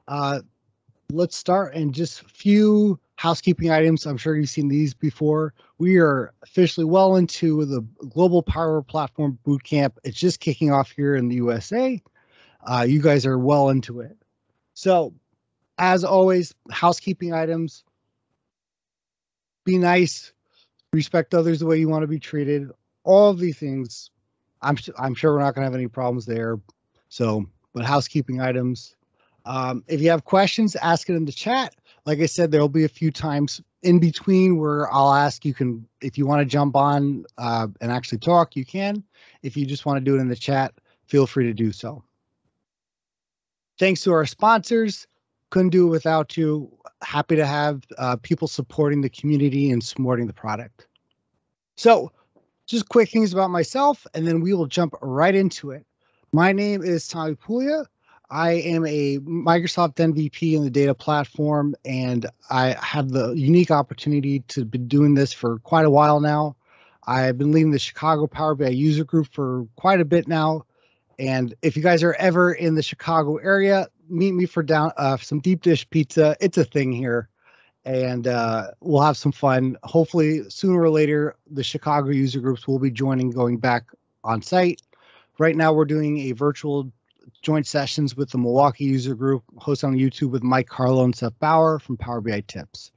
Uh, let's start and just a few housekeeping items. I'm sure you've seen these before. We are officially well into the Global Power Platform Bootcamp. It's just kicking off here in the USA. You guys are well into it. So, as always, housekeeping items. Be nice, respect others the way you want to be treated. All of these things, I'm sure we're not going to have any problems there. So, but housekeeping items. If you have questions, ask it in the chat. Like I said, there'll be a few times in between where I'll ask. You can, if you want to jump on and actually talk, you can. If you just want to do it in the chat, feel free to do so. Thanks to our sponsors. Couldn't do it without you. Happy to have people supporting the community and supporting the product. So just quick things about myself, and then we will jump right into it. My name is Tommy Puglia. I am a Microsoft MVP in the data platform, and I have the unique opportunity to be doing this for quite a while now. I've been leading the Chicago Power BI user group for quite a bit now. And if you guys are ever in the Chicago area, meet me for some deep dish pizza. It's a thing here. And we'll have some fun. Hopefully, sooner or later, the Chicago user groups will be going back on site. Right now, we're doing a virtual joint sessions with the Milwaukee user group, hosted on YouTube with Mike Carlo and Seth Bauer from Power BI Tips.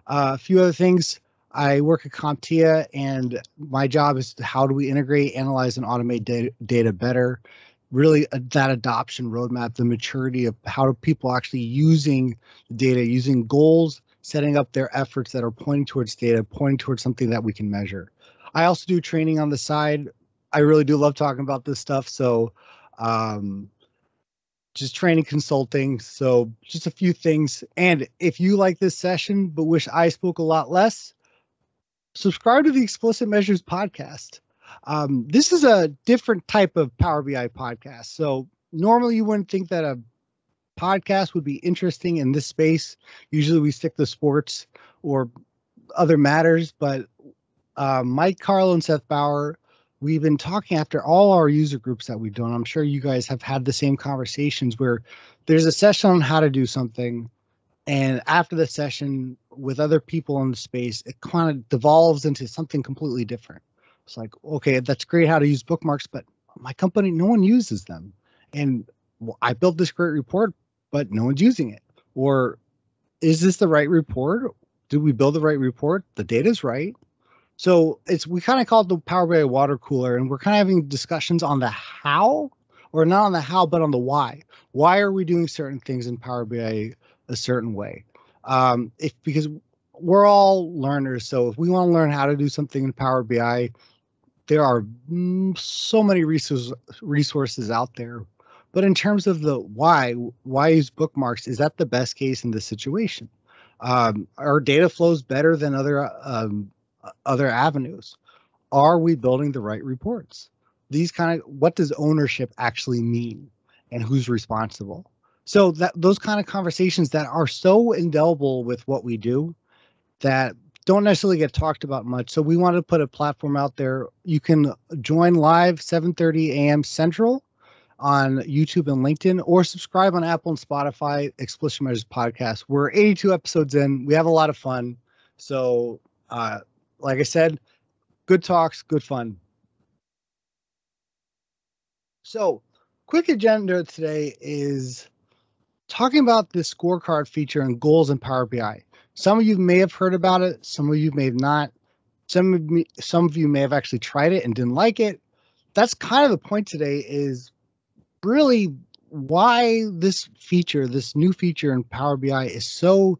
A few other things. I work at CompTIA, and my job is how do we integrate, analyze, and automate data better. Really, that adoption roadmap, the maturity of how do people actually using data, using goals, setting up their efforts that are pointing towards data, pointing towards something that we can measure. I also do training on the side. I really do love talking about this stuff. So just training consulting. So just a few things. And if you like this session, but wish I spoke a lot less, subscribe to the Explicit Measures podcast. This is a different type of Power BI podcast. So normally you wouldn't think that a podcast would be interesting in this space. Usually we stick to sports or other matters, but Mike Carlo and Seth Bauer, we've been talking after all our user groups that we've done. I'm sure you guys have had the same conversations where there's a session on how to do something, and after the session with other people in the space, it kind of devolves into something completely different. It's like, okay, that's great how to use bookmarks, but my company, no one uses them. And I built this great report, but no one's using it. Or is this the right report? Did we build the right report? The data's right. So we kind of call it the Power BI water cooler, and we're kind of having discussions on the how, or not on the how, but on the why. Why are we doing certain things in Power BI a certain way? Because we're all learners. So if we want to learn how to do something in Power BI, there are so many resources out there. But in terms of the why use bookmarks? Is that the best case in this situation? Are data flows better than other avenues? Are we building the right reports? What does ownership actually mean, and who's responsible? So those kind of conversations that are so indelible with what we do that don't necessarily get talked about much. So we want to put a platform out there. You can join live 7:30 a.m. Central on YouTube and LinkedIn, or subscribe on Apple and Spotify, Explicit Measures Podcast. We're 82 episodes in. We have a lot of fun. So like I said, good talks, good fun. So quick agenda today is talking about the scorecard feature and goals in Power BI. Some of you may have heard about it. Some of you may have not. Some of you may have actually tried it and didn't like it. That's kind of the point today, is really why this new feature in Power BI is so,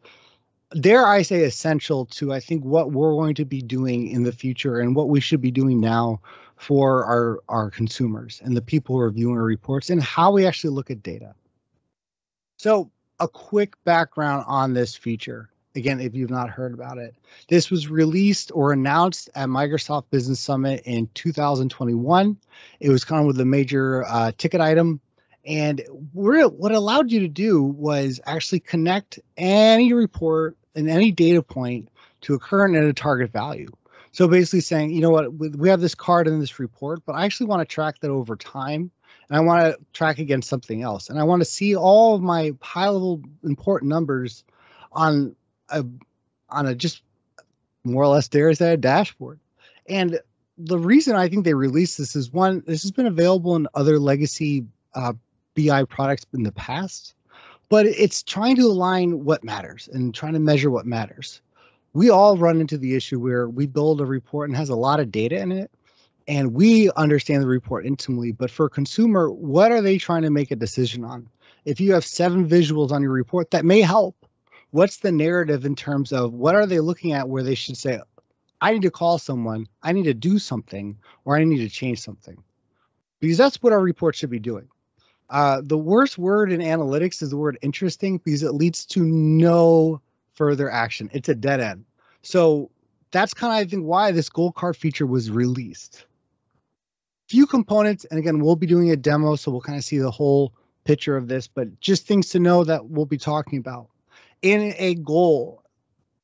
dare I say, essential to, I think, what we're going to be doing in the future and what we should be doing now for our consumers and the people who are viewing our reports and how we actually look at data. So a quick background on this feature. Again, if you've not heard about it, this was released or announced at Microsoft Business Summit in 2021. It was kind of with a major ticket item. And what it allowed you to do was actually connect any report and any data point to a current and a target value. So basically saying, you know what, we have this card in this report, but I actually want to track that over time. and I want to track against something else. And I want to see all of my high level important numbers on a just more or less, dare I say, a dashboard. And the reason I think they released this is, one, this has been available in other legacy BI products in the past, but it's trying to align what matters and trying to measure what matters. We all run into the issue where we build a report and has a lot of data in it, and we understand the report intimately, but for a consumer, what are they trying to make a decision on? If you have 7 visuals on your report, that may help. What's the narrative in terms of what are they looking at where they should say, I need to call someone, I need to do something, or I need to change something? Because that's what our report should be doing. The worst word in analytics is the word interesting, because it leads to no further action. It's a dead end. So that's kind of, I think, why this goal card feature was released. Few components, and again, we'll be doing a demo, so we'll kind of see the whole picture of this, but just things to know that we'll be talking about. In a goal,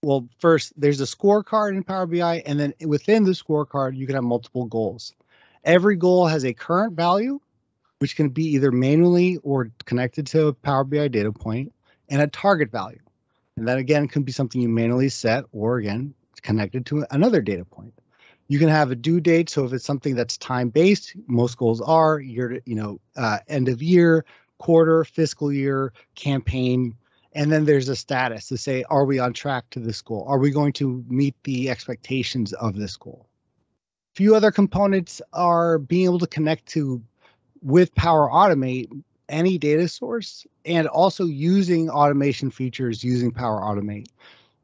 well, first, there's a scorecard in Power BI, and then within the scorecard, you can have multiple goals. Every goal has a current value, which can be either manually or connected to a Power BI data point, and a target value. And that, again, can be something you manually set, or again, connected to another data point. You can have a due date. So if it's something that's time-based, most goals are end of year, quarter, fiscal year, campaign. And then there's a status to say, are we on track to this goal? Are we going to meet the expectations of this goal? A few other components are being able to connect to, with Power Automate, any data source, and also using automation features using Power Automate.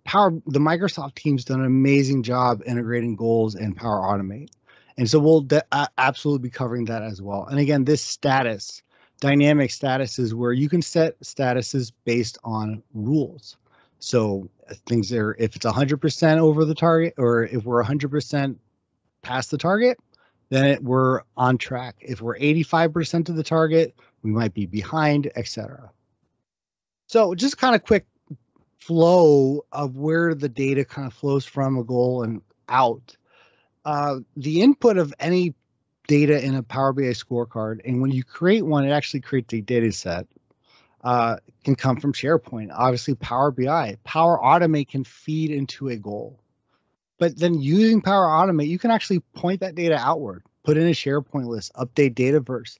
The Microsoft team's done an amazing job integrating goals and Power Automate. And so we'll absolutely be covering that as well. And again, this status, dynamic status, is where you can set statuses based on rules. So things are, if it's 100% over the target, or if we're 100% past the target, then we're on track. If we're 85% of the target, we might be behind, etc. So just kind of quick flow of where the data kind of flows from a goal and out. The input of any data in a Power BI scorecard, and when you create one, it actually creates a data set, can come from Sharepoint. Obviously, Power BI. Power Automate can feed into a goal. But then using Power Automate, you can actually point that data outward, put in a SharePoint list, update Dataverse,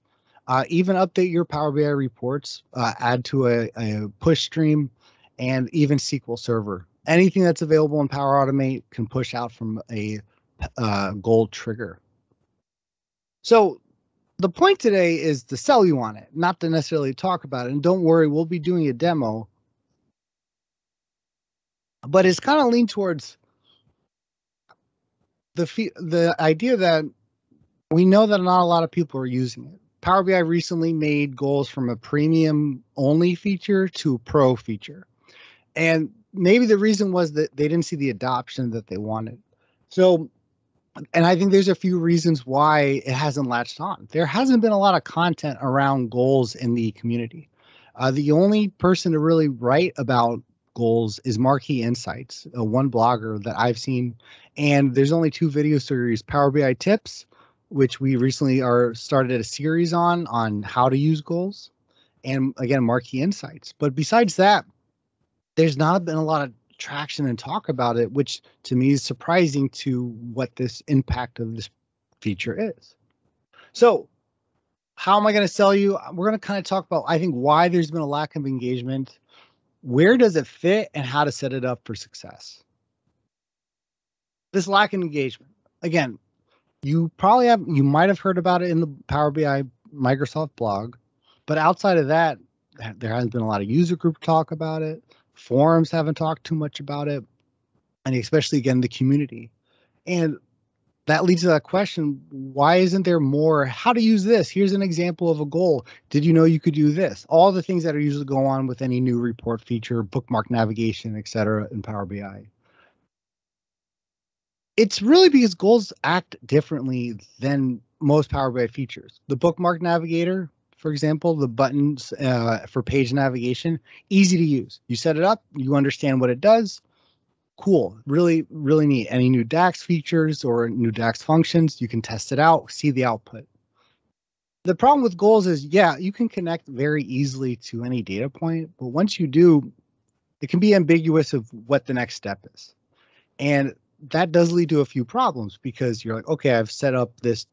even update your Power BI reports, add to a push stream, and even SQL Server. Anything that's available in Power Automate can push out from a goal trigger. So the point today is to sell you on it, not to necessarily talk about it. And don't worry, we'll be doing a demo. But it's kind of leaned towards the idea that we know that not a lot of people are using it. Power BI recently made goals from a premium only feature to a pro feature. And maybe the reason was that they didn't see the adoption that they wanted. So, and I think there's a few reasons why it hasn't latched on. There hasn't been a lot of content around goals in the community. The only person to really write about goals is Marquee Insights, one blogger that I've seen. And there's only 2 video series, Power BI Tips, which we recently started a series on how to use goals, and again, Marquee Insights. But besides that, there's not been a lot of traction and talk about it, which to me is surprising to what this impact of this feature is. So how am I going to sell you? We're going to kind of talk about, I think, why there's been a lack of engagement, where does it fit, and how to set it up for success. This lack of engagement, again, you might have heard about it in the Power BI Microsoft blog, but outside of that, there hasn't been a lot of user group talk about it. Forums haven't talked too much about it, and especially, again, the community. And that leads to that question, why isn't there more? How to use this? Here's an example of a goal. Did you know you could do this? All the things that are usually go on with any new report feature, bookmark navigation, etc. in Power BI. It's really because goals act differently than most Power BI features. The bookmark navigator, for example, the buttons for page navigation, easy to use. You set it up, you understand what it does. Cool, really, really neat. Any new DAX features or new DAX functions, you can test it out, see the output. The problem with goals is, yeah, you can connect very easily to any data point, but once you do, it can be ambiguous of what the next step is. And that does lead to a few problems because you're like, okay, I've set up this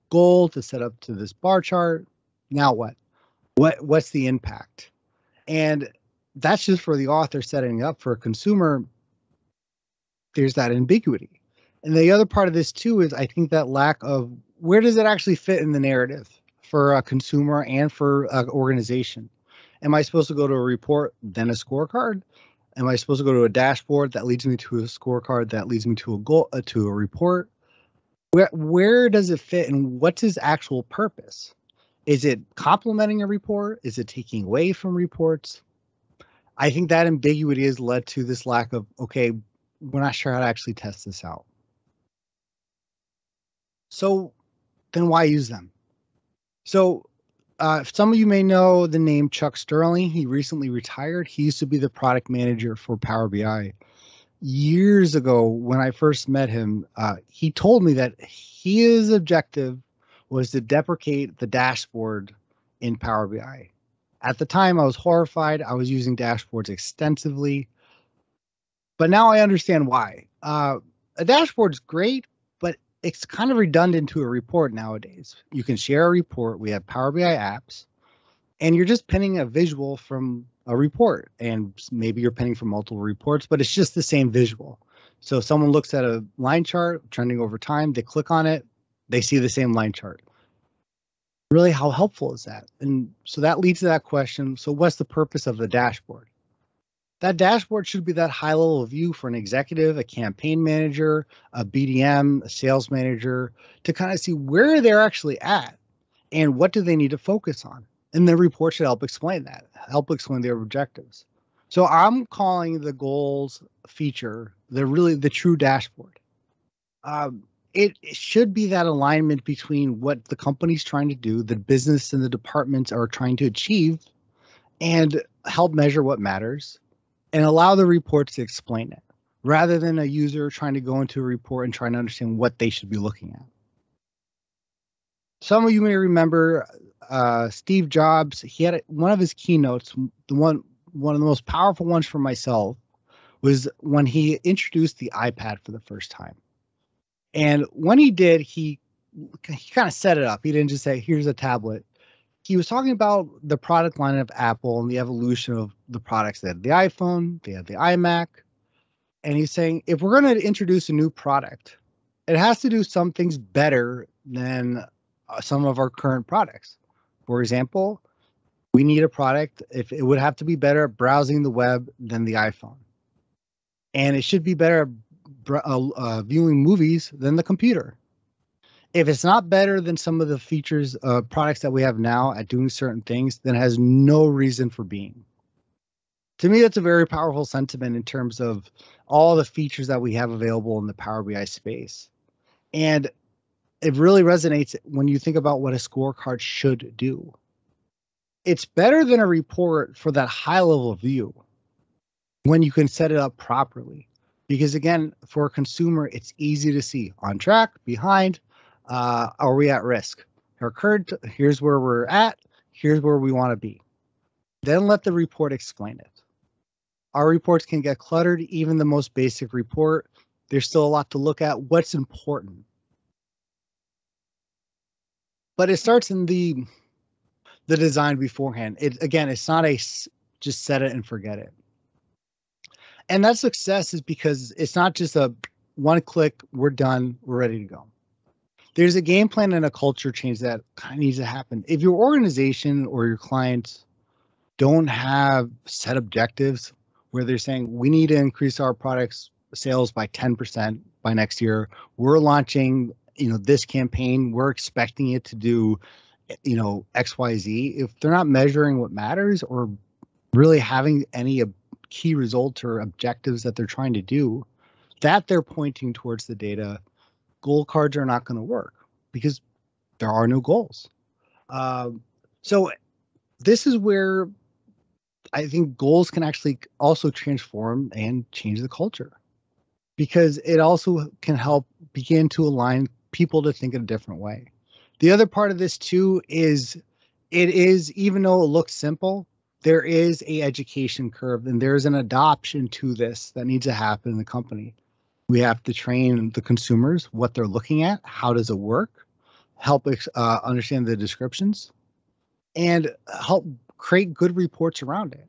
goal to set up to this bar chart. Now what? What's the impact? And that's just for the author setting up. For a consumer, there's that ambiguity. And the other part of this too is I think that lack of where does it actually fit in the narrative for a consumer and for an organization? Am I supposed to go to a report, then a scorecard? Am I supposed to go to a dashboard that leads me to a scorecard that leads me to a goal, to a report? Where does it fit and what's its actual purpose? Is it complementing a report? Is it taking away from reports? I think that ambiguity has led to this lack of, okay, we're not sure how to actually test this out. So then why use them? So some of you may know the name Chuck Sterling. He recently retired. He used to be the product manager for Power BI. Years ago, when I first met him, he told me that his objective was to deprecate the dashboard in Power BI. At the time, I was horrified. I was using dashboards extensively, but now I understand why. A dashboard's great, but it's kind of redundant to a report nowadays. You can share a report. We have Power BI apps, and you're just pinning a visual from a report, and maybe you're pinning from multiple reports, but it's just the same visual. So if someone looks at a line chart trending over time, they click on it, they see the same line chart. Really, how helpful is that? And so that leads to that question. So what's the purpose of the dashboard? That dashboard should be that high level view for an executive, a campaign manager, a BDM, a sales manager, to kind of see where they're actually at and what do they need to focus on. And the report should help explain that, help explain their objectives. So I'm calling the goals feature the true dashboard. It should be that alignment between what the company's trying to do, the business and the departments are trying to achieve, and help measure what matters and allow the reports to explain it, rather than a user trying to go into a report and trying to understand what they should be looking at. Some of you may remember Steve Jobs. He had one of his keynotes, one of the most powerful ones for myself, was when he introduced the iPad for the first time. And when he did, he kind of set it up. He didn't just say, here's a tablet. He was talking about the product line of Apple and the evolution of the products. They had the iPhone, they had the iMac. And he's saying, if we're going to introduce a new product, it has to do some things better than some of our current products. For example, we need a product, if it would have to be better at browsing the web than the iPhone. And it should be better at viewing movies than the computer. If it's not better than some of the features, products that we have now at doing certain things, then it has no reason for being. To me, that's a very powerful sentiment in terms of all the features that we have available in the Power BI space. And it really resonates when you think about what a scorecard should do. It's better than a report for that high level view when you can set it up properly. Because again, for a consumer, it's easy to see on track, behind, are we at risk? Here's where we're at, here's where we want to be. Then let the report explain it. Our reports can get cluttered, even the most basic report. There's still a lot to look at. What's important? But it starts in the design beforehand. It's not a just set it and forget it. And that success is because it's not just a one click, we're done, we're ready to go. There's a game plan and a culture change that kind of needs to happen. If your organization or your clients don't have set objectives where they're saying, we need to increase our products sales by 10% by next year, we're launching, this campaign, we're expecting it to do, XYZ. If they're not measuring what matters or really having any key results or objectives that they're trying to do, that they're pointing towards the data, goal cards are not going to work because there are no goals. So this is where I think goals can actually also transform and change the culture, because it also can help begin to align people to think in a different way. The other part of this too is even though it looks simple, there is a education curve and there's an adoption to this that needs to happen in the company. We have to train the consumers what they're looking at, how does it work, help understand the descriptions, and help create good reports around it.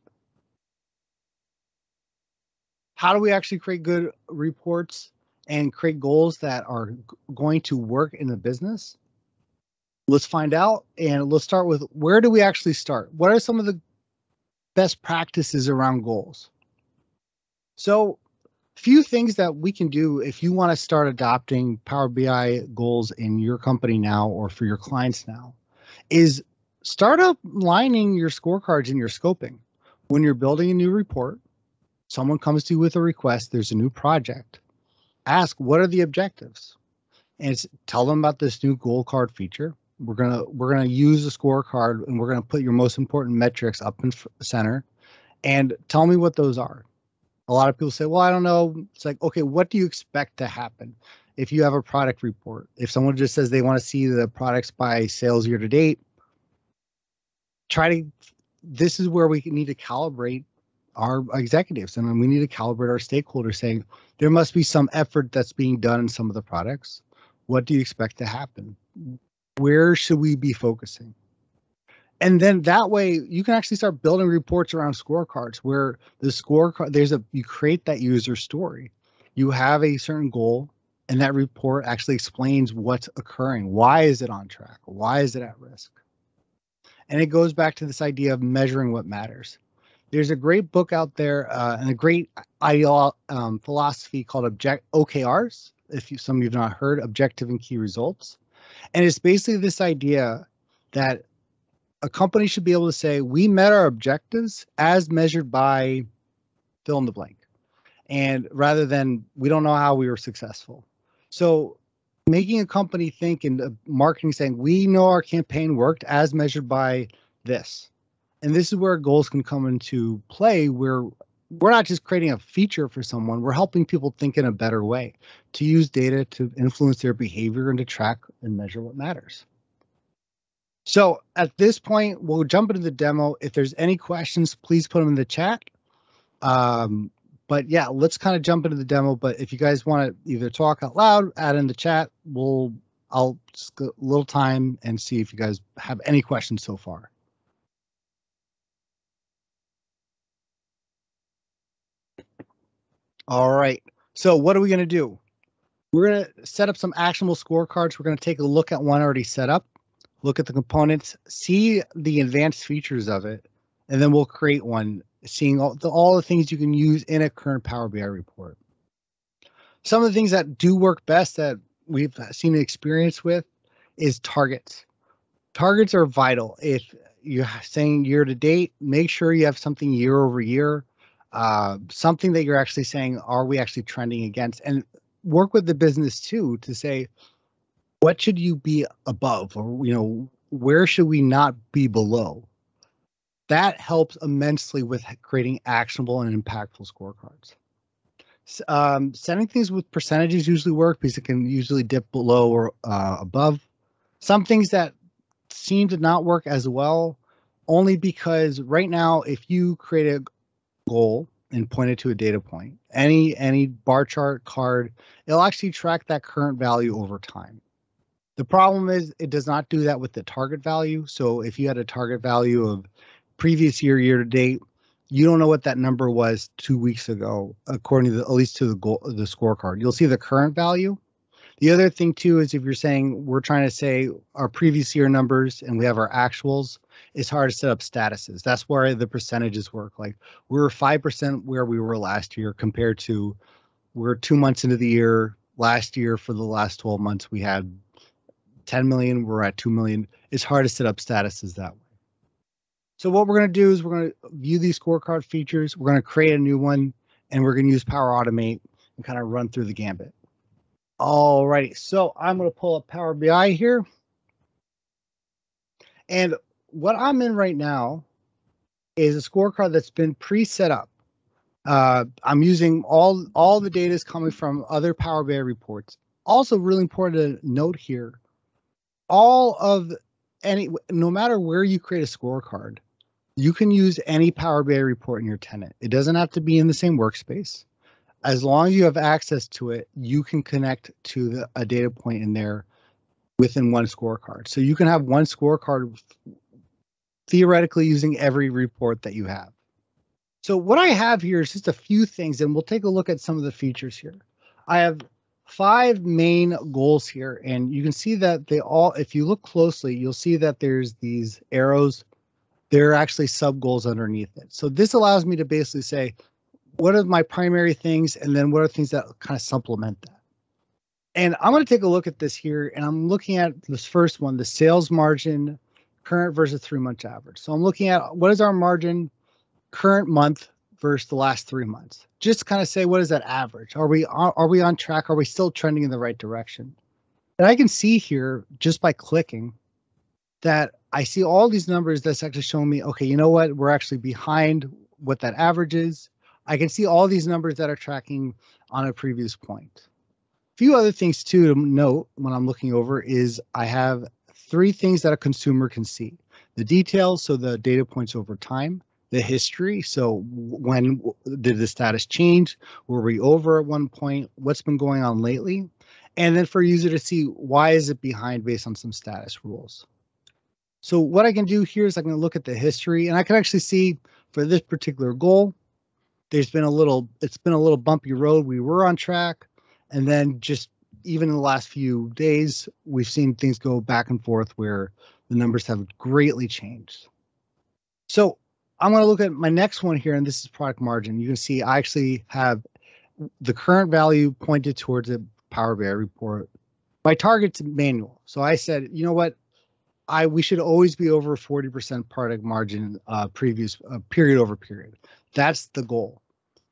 How do we actually create good reports and create goals that are going to work in the business? Let's find out, and let's start with, where do we actually start? What are some of the best practices around goals? So, few things that we can do if you want to start adopting Power BI goals in your company now or for your clients now is start aligning your scorecards and your scoping. When you're building a new report, someone comes to you with a request, there's a new project. Ask, what are the objectives? And tell them about this new goal card feature. We're gonna use a scorecard and we're gonna put your most important metrics up in center, and tell me what those are. A lot of people say, well, I don't know. It's like, okay, what do you expect to happen? If you have a product report, if someone just says they want to see the products by sales year to date, this is where we need to calibrate our executives, and we need to calibrate our stakeholders, saying there must be some effort that's being done in some of the products. What do you expect to happen? Where should we be focusing? And then that way you can actually start building reports around scorecards where the scorecard, you create that user story. You have a certain goal and that report actually explains what's occurring. Why is it on track? Why is it at risk? And it goes back to this idea of measuring what matters. There's a great book out there and a great philosophy called OKRs. Some of you have not heard, Objective and Key Results. And it's basically this idea that a company should be able to say, we met our objectives as measured by fill in the blank. And rather than, we don't know how we were successful. So making a company think in marketing saying, we know our campaign worked as measured by this. And this is where goals can come into play, where we're not just creating a feature for someone, we're helping people think in a better way, to use data to influence their behavior and to track and measure what matters. So at this point, we'll jump into the demo. If there's any questions, please put them in the chat. But yeah, let's kind of jump into the demo. But if you guys want to either talk out loud, add in the chat, I'll just go a little time and see if you guys have any questions so far. All right, so what are we going to do? We're going to set up some actionable scorecards. We're going to take a look at one already set up, look at the components, see the advanced features of it, and then we'll create one, seeing all the things you can use in a current Power BI report. Some of the things that do work best that we've seen experience with is targets. Targets are vital. If you're saying year to date, make sure you have something year over year. Something that you're actually saying, are we actually trending against? And work with the business too to say, what should you be above, or where should we not be below? That helps immensely with creating actionable and impactful scorecards. Setting things with percentages usually work because it can usually dip below or above. Some things that seem to not work as well, only because right now, if you create a goal and point it to a data point, any bar chart card, it'll actually track that current value over time. The problem is it does not do that with the target value. So if you had a target value of previous year to date, you don't know what that number was 2 weeks ago, according to at least to the scorecard. You'll see the current value. The other thing too is if you're saying we're trying to say our previous year numbers and we have our actuals, it's hard to set up statuses. That's where the percentages work. Like we're 5% where we were last year compared to we're 2 months into the year. Last year for the last 12 months, we had 10 million, we're at 2 million. It's hard to set up statuses that way. So what we're going to do is we're going to view these scorecard features. We're going to create a new one, and we're going to use Power Automate and kind of run through the gambit. All righty, so I'm going to pull up Power BI here. And what I'm in right now is a scorecard that's been pre-set up. I'm using all the data is coming from other Power BI reports. Also really important to note here, all of no matter where you create a scorecard, you can use any Power BI report in your tenant. It doesn't have to be in the same workspace. As long as you have access to it, you can connect to a data point in there within one scorecard. So you can have one scorecard theoretically using every report that you have. So what I have here is just a few things, and we'll take a look at some of the features here. I have 5 main goals here, and you can see that they all, if you look closely, you'll see that there's these arrows. They're actually sub goals underneath it. So this allows me to basically say, what are my primary things, and then what are things that kind of supplement that? And I'm going to take a look at this here, and I'm looking at this first one, the sales margin, current versus 3-month average. So I'm looking at what is our margin current month versus the last 3 months. Just kind of say, what is that average? Are we on track? Are we still trending in the right direction? And I can see here just by clicking that I see all these numbers that's actually showing me, okay, you know what? We're actually behind what that average is. I can see all these numbers that are tracking on a previous point. A few other things too to note when I'm looking over is I have 3 things that a consumer can see. The details, so the data points over time. The history, so when did the status change? Were we over at one point? What's been going on lately? And then for a user to see why is it behind based on some status rules. So what I can do here is I can look at the history, and I can actually see for this particular goal, it's been a little bumpy road. We were on track, and then just even in the last few days, we've seen things go back and forth where the numbers have greatly changed. So I'm going to look at my next one here, and this is product margin. You can see I actually have the current value pointed towards a Power BI report. My target's manual. So I said, you know what? We should always be over 40% product margin previous period over period. That's the goal.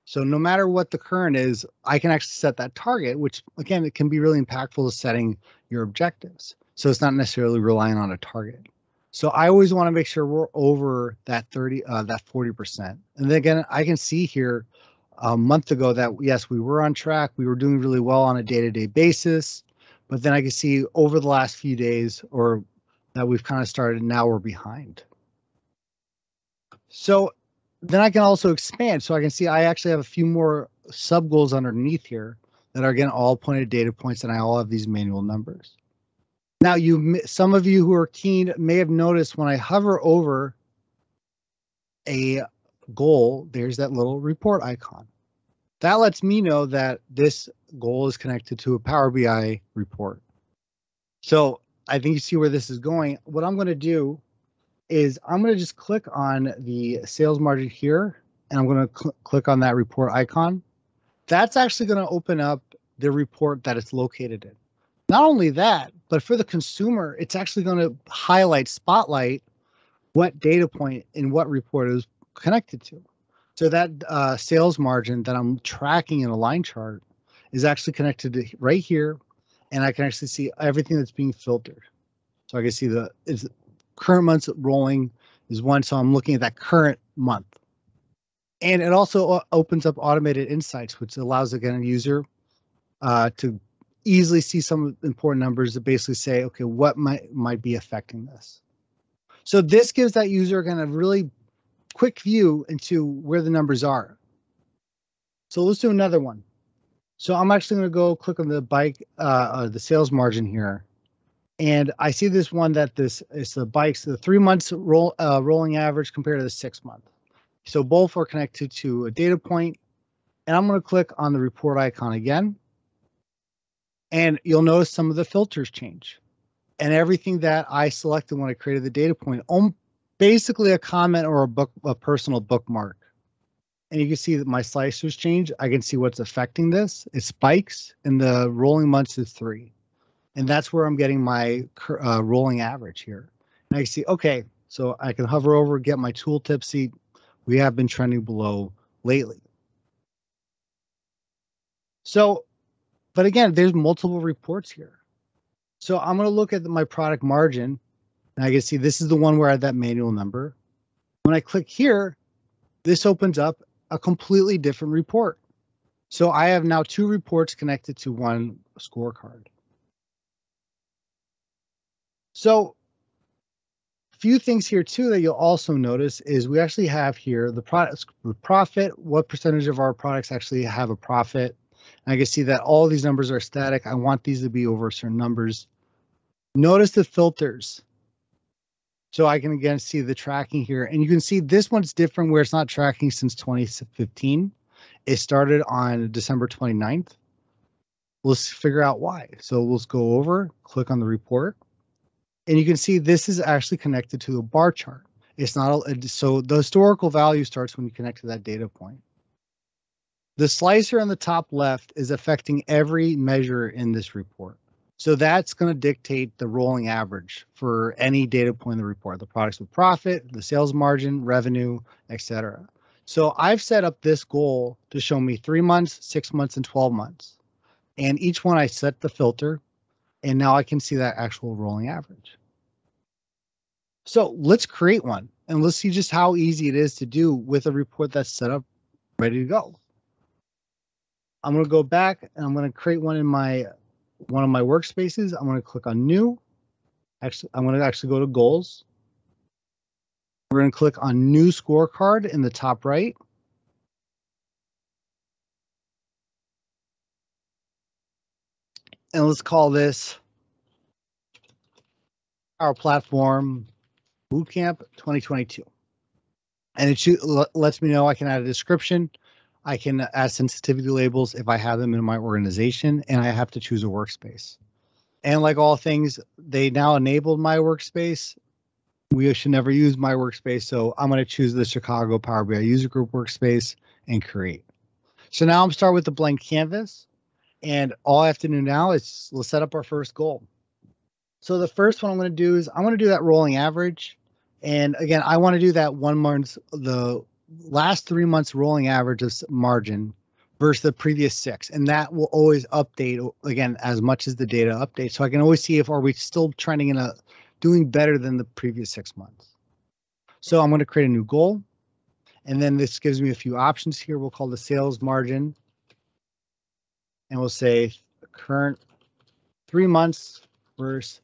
So no matter what the current is, I can actually set that target, which again, it can be really impactful to setting your objectives. So it's not necessarily relying on a target. So I always want to make sure we're over that 40%. And then again, I can see here a month ago that yes, we were on track. We were doing really well on a day-to-day basis, but then I can see over the last few days or that we've kind of started, now we're behind. So then I can also expand. So I can see I actually have a few more sub goals underneath here that are again all pointed data points, and I all have these manual numbers. Now, some of you who are keen may have noticed when I hover over a goal, there's that little report icon. That lets me know that this goal is connected to a Power BI report. So I think you see where this is going. What I'm going to do is I'm going to just click on the sales margin here, and I'm going to click on that report icon. That's actually going to open up the report that it's located in. Not only that, but for the consumer, it's actually going to spotlight what data point in what report it was connected to. So that sales margin that I'm tracking in a line chart is actually connected to right here, and I can actually see everything that's being filtered. So I can see it's current months rolling is one, so I'm looking at that current month. And it also opens up automated insights, which allows again a user to easily see some important numbers to basically say, okay, what might be affecting this. So this gives that user kind of really quick view into where the numbers are. So let's do another one. So I'm actually going to go click on the sales margin here. And I see this one that this is the bikes, the 3 months rolling average compared to the 6 month. So both are connected to a data point. And I'm going to click on the report icon again. And you'll notice some of the filters change. And everything that I selected when I created the data point, basically a comment or a personal bookmark. And you can see that my slicers change. I can see what's affecting this. It spikes, and the rolling months is 3. And that's where I'm getting my rolling average here. And I can see, okay, so I can hover over, get my tooltip, see we have been trending below lately. So, but again, there's multiple reports here. So I'm going to look at my product margin, and I can see this is the one where I have that manual number. When I click here, this opens up a completely different report. So I have now 2 reports connected to one scorecard. So a few things here too that you'll also notice is we actually have here the products, the profit, what percentage of our products actually have a profit. And I can see that all these numbers are static. I want these to be over certain numbers. Notice the filters. So I can again see the tracking here, and you can see this one's different where it's not tracking since 2015. It started on December 29th. Let's figure out why. So let's go over, click on the report, and you can see this is actually connected to a bar chart. It's not, so the historical value starts when you connect to that data point. The slicer on the top left is affecting every measure in this report. So that's going to dictate the rolling average for any data point in the report, the products with profit, the sales margin, revenue, etc. So I've set up this goal to show me 3 months, 6 months, and 12 months. And each one I set the filter, and now I can see that actual rolling average. So let's create one, and let's see just how easy it is to do with a report that's set up, ready to go. I'm going to go back, and I'm going to create one in one of my workspaces. I'm going to click on new. Actually, I'm going to actually go to goals. We're going to click on new scorecard in the top right. And let's call this our platform bootcamp 2022. And it lets me know I can add a description. I can add sensitivity labels if I have them in my organization, and I have to choose a workspace. And like all things, they now enabled my workspace. We should never use my workspace, so I'm going to choose the Chicago Power BI User Group workspace and create. So now I'm starting with the blank canvas, and all I have to do now is let's set up our first goal. So the first one I'm going to do is I want to do that rolling average. And again, I want to do that 1 month, the last 3 months rolling average of margin versus the previous 6. And that will always update again, as much as the data updates. So I can always see if are we still trending in doing better than the previous 6 months. So I'm going to create a new goal. And then this gives me a few options here. We'll call the sales margin. And we'll say current 3 months versus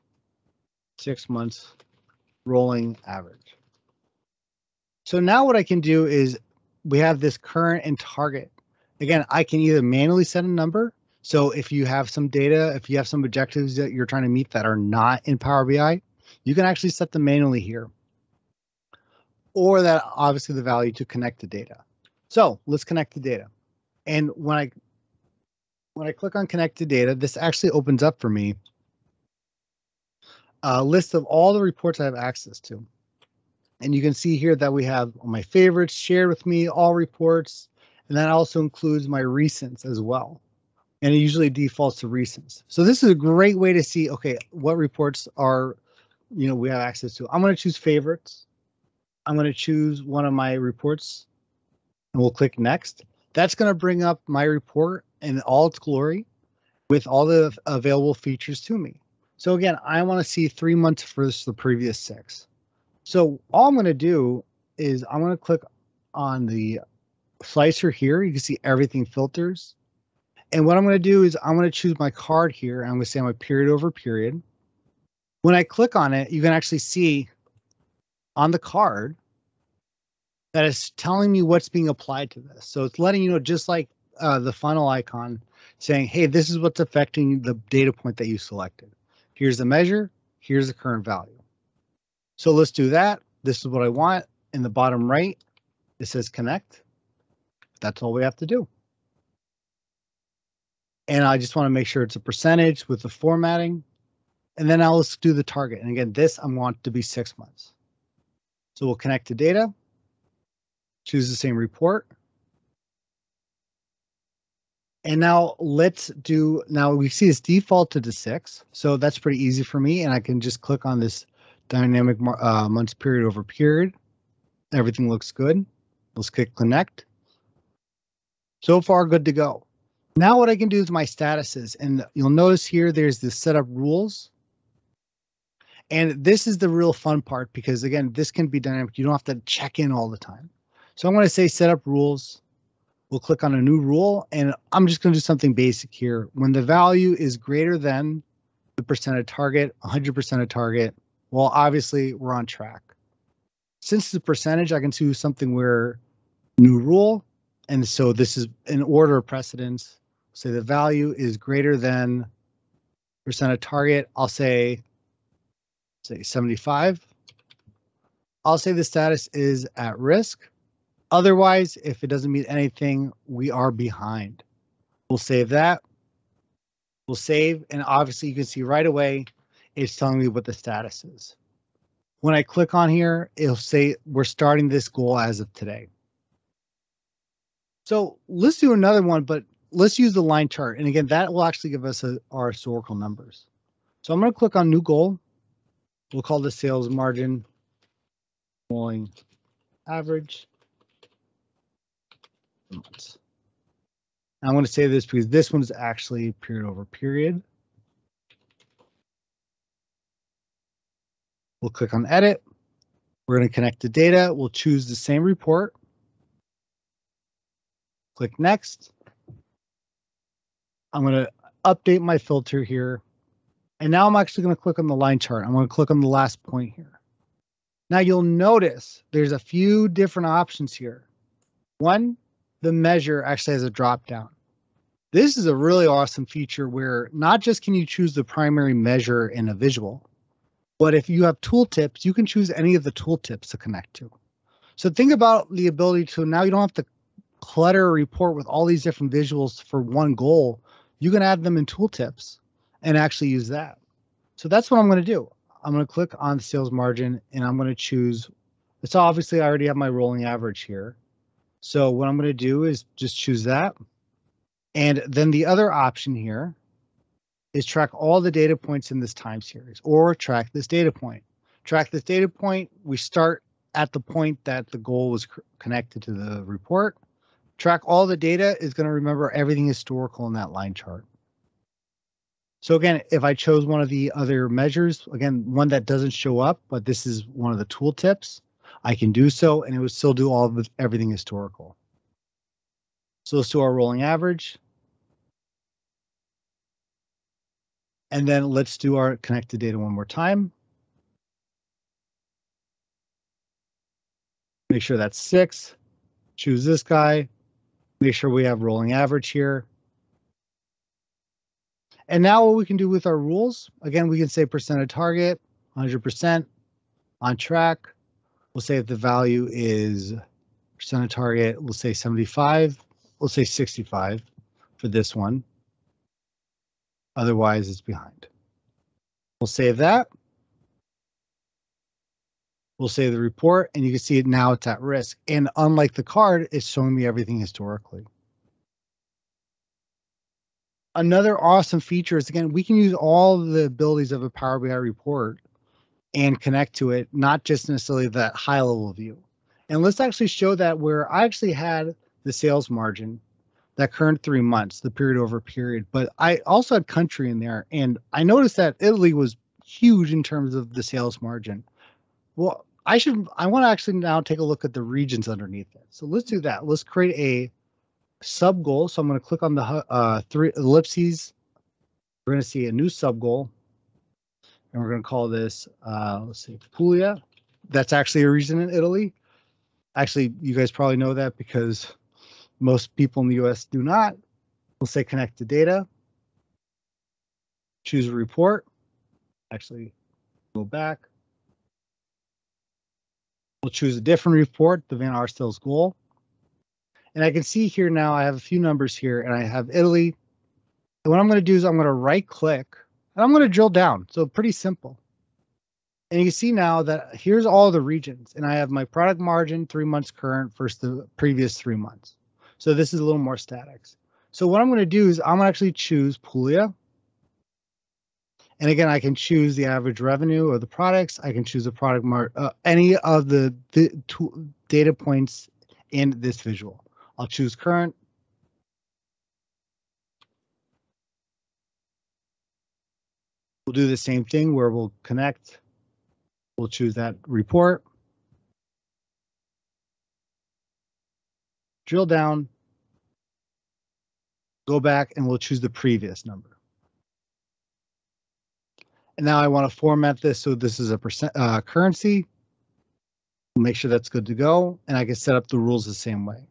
6 months rolling average. So now what I can do is we have this current and target. Again, I can either manually set a number. So if you have some data, if you have some objectives that you're trying to meet that are not in Power BI, you can actually set them manually here. Or that obviously the value to connect the data. So let's connect the data. And when I click on connect to data, this actually opens up for me a list of all the reports I have access to. And you can see here that we have my favorites, shared with me, all reports, and that also includes my recents as well. And it usually defaults to recents. So this is a great way to see, okay, what reports are, we have access to. I'm going to choose favorites. I'm going to choose one of my reports, and we'll click next. That's going to bring up my report in all its glory with all the available features to me. So again, I want to see 3 months versus the previous 6. So all I'm going to do is I'm going to click on the slicer here. You can see everything filters. And what I'm going to do is I'm going to choose my card here. And I'm going to say my period over period. When I click on it, you can actually see on the card that it's telling me what's being applied to this. So it's letting you know, just like the funnel icon saying, hey, this is what's affecting the data point that you selected. Here's the measure. Here's the current value. So let's do that. This is what I want. In the bottom right, it says connect. That's all we have to do. And I just want to make sure it's a percentage with the formatting. And then now let's do the target. And again, this I want to be 6 months. So we'll connect to data, choose the same report. And now now we see it's defaulted to 6. So that's pretty easy for me. And I can just click on this dynamic months period over period. Everything looks good. Let's click connect. So far, good to go. Now what I can do is my statuses, and you'll notice here there's the setup rules. And this is the real fun part because again, this can be dynamic. You don't have to check in all the time. So I'm going to say setup rules. We'll click on a new rule, and I'm just going to do something basic here. When the value is greater than the percent of target, 100% of target. Well, obviously we're on track. Since it's a percentage, I can choose something where new rule. And so this is in order of precedence. Say the value is greater than percent of target. I'll say 75. I'll say the status is at risk. Otherwise, if it doesn't meet anything, we are behind. We'll save that. We'll save, and obviously you can see right away, it's telling me what the status is. When I click on here, it'll say we're starting this goal as of today. So let's do another one, but let's use the line chart. And again, that will actually give us our historical numbers. So I'm going to click on new goal. We'll call the sales margin rolling average. I'm going to say this because this one's actually period over period. We'll click on edit. We're going to connect the data. We'll choose the same report. Click next. I'm going to update my filter here. And now I'm actually going to click on the line chart. I'm going to click on the last point here. Now you'll notice there's a few different options here. One, the measure actually has a drop down. This is a really awesome feature where not just can you choose the primary measure in a visual, but if you have tooltips, you can choose any of the tooltips to connect to. So think about the ability to, now you don't have to clutter a report with all these different visuals for one goal. You can add them in tooltips and actually use that. So that's what I'm going to do. I'm going to click on the sales margin and I'm going to choose, it's obviously I already have my rolling average here. So what I'm going to do is just choose that. And then the other option here is track all the data points in this time series, or track this data point. Track this data point. We start at the point that the goal was connected to the report. Track all the data is going to remember everything historical in that line chart. So again, if I chose one of the other measures, again, one that doesn't show up, but this is one of the tool tips, I can do so and it would still do all of everything historical. So let's do our rolling average. And then let's do our connected data one more time. Make sure that's 6. Choose this guy. Make sure we have rolling average here. And now what we can do with our rules, again, we can say percent of target, 100%, on track. We'll say if the value is percent of target, we'll say 75. We'll say 65 for this one. Otherwise, it's behind. We'll save that. We'll save the report, and you can see it now it's at risk. And unlike the card, it's showing me everything historically. Another awesome feature is, again, we can use all the abilities of a Power BI report and connect to it, not just necessarily that high level view. And let's actually show that where I actually had the sales margin, that current 3 months, the period over period, but I also had country in there. And I noticed that Italy was huge in terms of the sales margin. Well, I want to actually now take a look at the regions underneath it. So let's do that. Let's create a sub goal. So I'm going to click on the 3 ellipses. We're going to see a new sub goal. And we're going to call this, let's see, Puglia. That's actually a region in Italy. Actually, you guys probably know that because most people in the US do not. We'll say connect to data. Choose a report. Actually, go back. We'll choose a different report, the Van Arstel's goal. And I can see here now I have a few numbers here and I have Italy. And what I'm going to do is I'm going to right click and I'm going to drill down. So pretty simple. And you can see now that here's all the regions and I have my product margin 3 months current versus the previous 3 months. So this is a little more statics. So what I'm going to do is I'm going to actually choose Puglia. And again, I can choose the average revenue of the products. I can choose the product any of the data points in this visual. I'll choose current. We'll do the same thing where we'll connect. We'll choose that report. Drill down. Go back and we'll choose the previous number. And now I want to format this so this is a percent currency. Make sure that's good to go. And I can set up the rules the same way.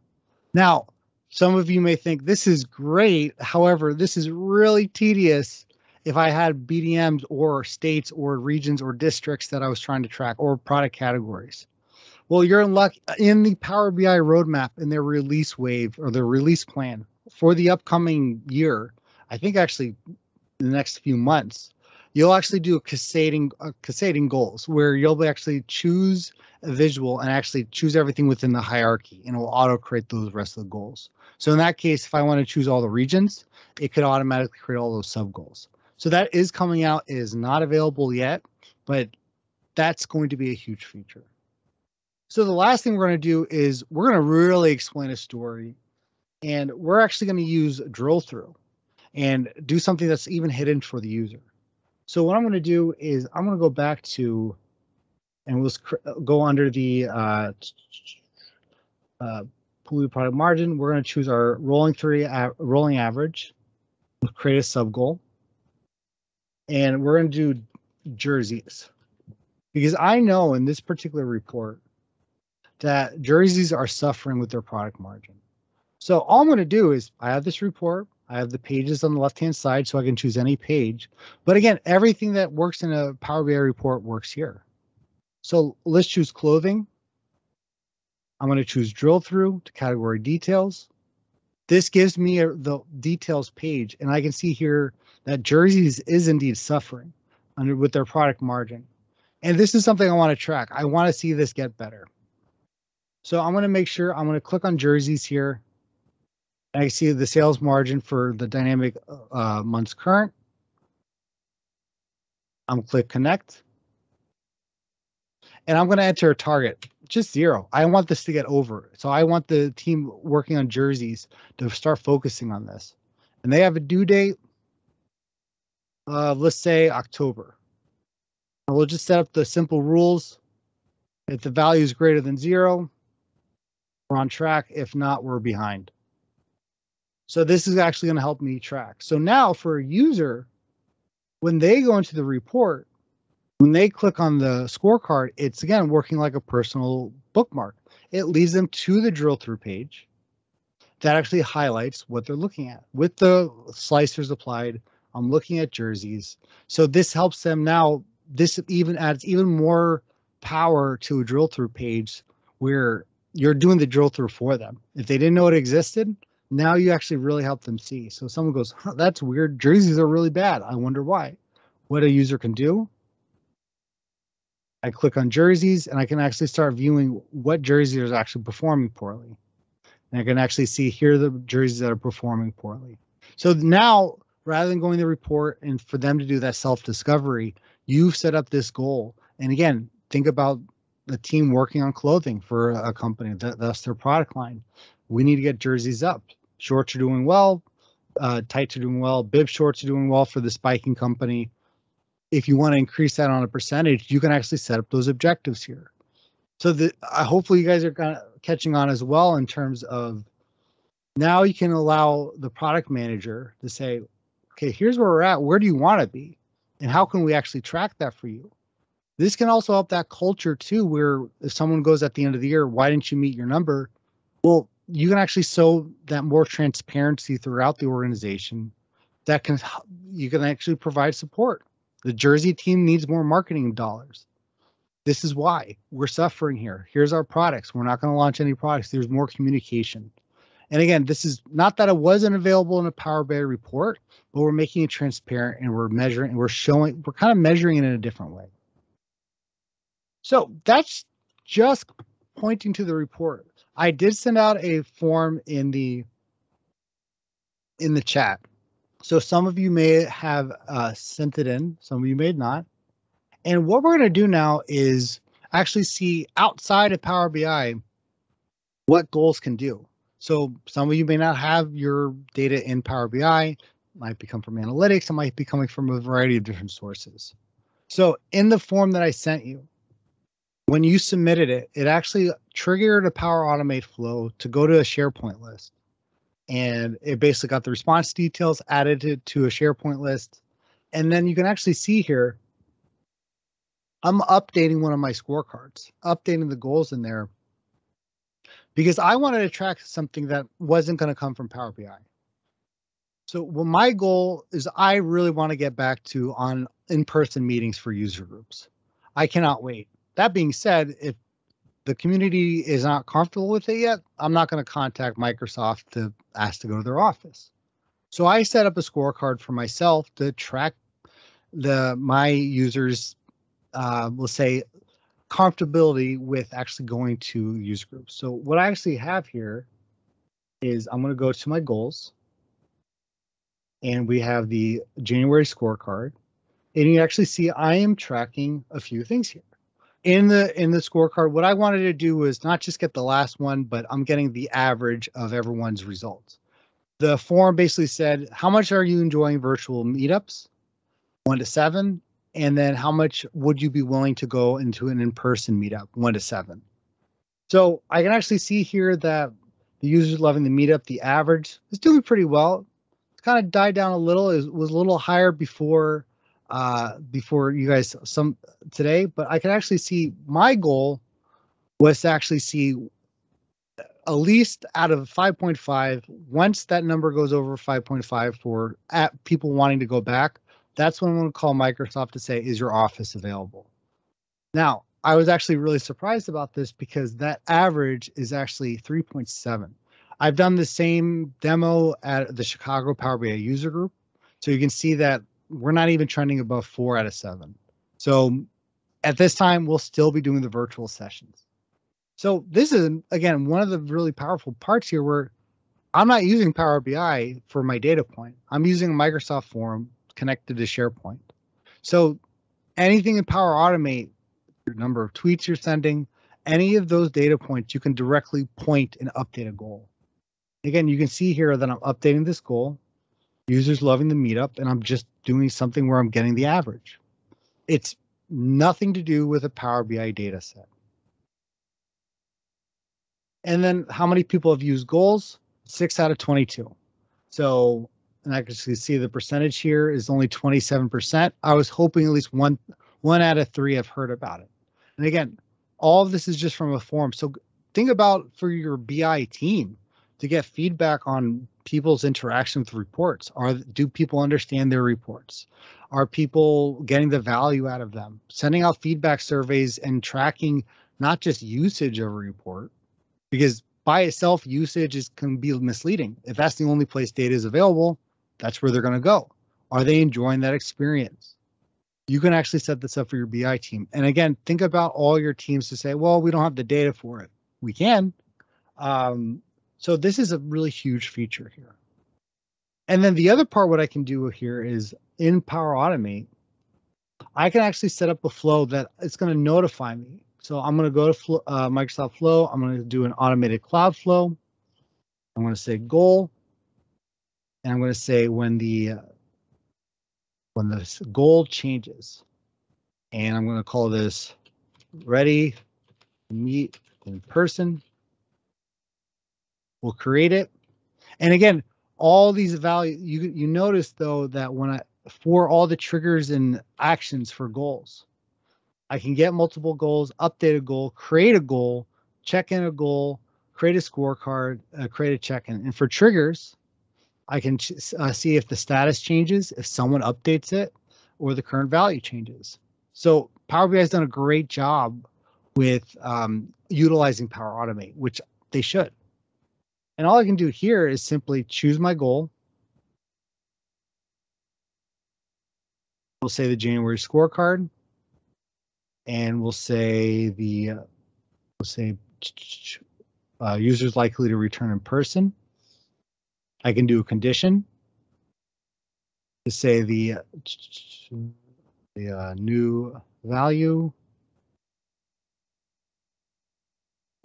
Now, some of you may think this is great. However, this is really tedious if I had BDMs or states or regions or districts that I was trying to track or product categories. Well, you're in luck. In the Power BI roadmap in their release wave or their release plan for the upcoming year, I think actually in the next few months, you'll actually do a cascading goals where you'll actually choose a visual and actually choose everything within the hierarchy, and it will auto create those rest of the goals. So in that case, if I want to choose all the regions, it could automatically create all those sub goals. So that is coming out. It is not available yet, but that's going to be a huge feature. So the last thing we're going to do is we're going to really explain a story, and we're actually going to use drill through and do something that's even hidden for the user. So what I'm going to do is I'm going to go back to, and we'll go under the Puglia product margin. We're going to choose our rolling average. We'll create a sub goal, and we're going to do jerseys, because I know in this particular report that jerseys are suffering with their product margin. So all I'm going to do is I have this report. I have the pages on the left-hand side, so I can choose any page. But again, everything that works in a Power BI report works here. So let's choose clothing. I'm going to choose drill through to category details. This gives me the details page, and I can see here that jerseys is indeed suffering with their product margin. And this is something I want to track. I want to see this get better. So I'm going to make sure I'm going to click on jerseys here. I see the sales margin for the dynamic months current. I'm going to click connect. And I'm going to enter a target, just 0. I want this to get over. So I want the team working on jerseys to start focusing on this. And they have a due date of, let's say, October. And we'll just set up the simple rules. If the value is greater than 0, we're on track. If not, we're behind. So this is actually going to help me track. So now for a user, when they go into the report, when they click on the scorecard, it's again working like a personal bookmark. It leads them to the drill through page that actually highlights what they're looking at. With the slicers applied, I'm looking at jerseys. So this helps them now. This even adds even more power to a drill through page where you're doing the drill through for them. If they didn't know it existed, now you actually really help them see. So someone goes, huh, that's weird. Jerseys are really bad. I wonder why. What a user can do. I click on jerseys and I can actually start viewing what jerseys are actually performing poorly. And I can actually see here the jerseys that are performing poorly. So now, rather than going to the report and for them to do that self-discovery, you've set up this goal. And again, think about the team working on clothing for a company. That's their product line. We need to get jerseys up. Shorts are doing well. Tights are doing well. Bib shorts are doing well for the spiking company. If you want to increase that on a percentage, you can actually set up those objectives here. So hopefully you guys are kind of catching on as well in terms of now you can allow the product manager to say, okay, here's where we're at. Where do you want to be? And how can we actually track that for you? This can also help that culture too, where if someone goes at the end of the year, why didn't you meet your number? Well, you can actually sow that more transparency throughout the organization. You can actually provide support. The jersey team needs more marketing dollars. This is why we're suffering here. Here's our products. We're not going to launch any products. There's more communication. And again, this is not that it wasn't available in a Power BI report, but we're making it transparent and we're measuring and we're kind of measuring it in a different way. So that's just pointing to the report. I did send out a form in the chat. So some of you may have sent it in, some of you may not. And what we're going to do now is actually see outside of Power BI what goals can do. So some of you may not have your data in Power BI, it might be come from analytics, it might be coming from a variety of different sources. So in the form that I sent you, when you submitted it, it actually triggered a Power Automate flow to go to a Sharepoint list. And it basically got the response details, added it to a Sharepoint list. And then you can actually see here I'm updating one of my scorecards, updating the goals in there because I wanted to track something that wasn't going to come from Power BI. So well, my goal is I really want to get back to on in-person meetings for user groups. I cannot wait. That being said, if the community is not comfortable with it yet, I'm not going to contact Microsoft to ask to go to their office. So I set up a scorecard for myself to track my users, we'll say, comfortability with actually going to user groups. So what I actually have here is I'm going to go to my goals, and we have the January scorecard, and you actually see I am tracking a few things here. In the scorecard, what I wanted to do was not just get the last one, but I'm getting the average of everyone's results. The form basically said, how much are you enjoying virtual meetups? 1 to 7. And then how much would you be willing to go into an in-person meetup? 1 to 7. So I can actually see here that the users loving the meetup, the average is doing pretty well. It's kind of died down a little. It was a little higher before you guys some today, but I can actually see my goal was to actually see at least out of 5.5. Once that number goes over 5.5 for people wanting to go back, that's when I'm going to call Microsoft to say, is your office available? Now, I was actually really surprised about this because that average is actually 3.7. I've done the same demo at the Chicago Power BI user group. So you can see that we're not even trending above 4 out of 7. So at this time, we'll still be doing the virtual sessions. So this is, again, one of the really powerful parts here where I'm not using Power BI for my data point. I'm using a Microsoft form connected to Sharepoint. So anything in Power Automate, your number of tweets you're sending, any of those data points, you can directly point and update a goal. Again, you can see here that I'm updating this goal, users loving the meetup, and I'm just doing something where I'm getting the average. It's nothing to do with a Power BI data set. And then how many people have used goals? 6 out of 22. So, and I can see the percentage here is only 27%. I was hoping at least one out of 3 have heard about it. And again, all of this is just from a forum. So think about for your BI team to get feedback on people's interaction with reports. Do people understand their reports? Are people getting the value out of them? Sending out feedback surveys and tracking not just usage of a report, because by itself, usage can be misleading. If that's the only place data is available, that's where they're going to go. Are they enjoying that experience? You can actually set this up for your BI team. And again, think about all your teams to say, well, we don't have the data for it. We can. So this is a really huge feature here. And then the other part, what I can do here is in Power Automate, I can actually set up a flow that it's going to notify me. So I'm going to go to Microsoft Flow. I'm going to do an automated cloud flow. I'm going to say goal. And I'm going to say when the goal changes. And I'm going to call this ready to meet in person. We'll create it. And again, all these values, you notice though that for all the triggers and actions for goals, I can get multiple goals, update a goal, create a goal, check in a goal, create a scorecard, create a check-in. And for triggers, I can see if the status changes, if someone updates it, or the current value changes. So Power BI has done a great job with utilizing Power Automate, which they should. And all I can do here is simply choose my goal. We'll say the January scorecard. And we'll say users likely to return in person. I can do a condition to say the new value,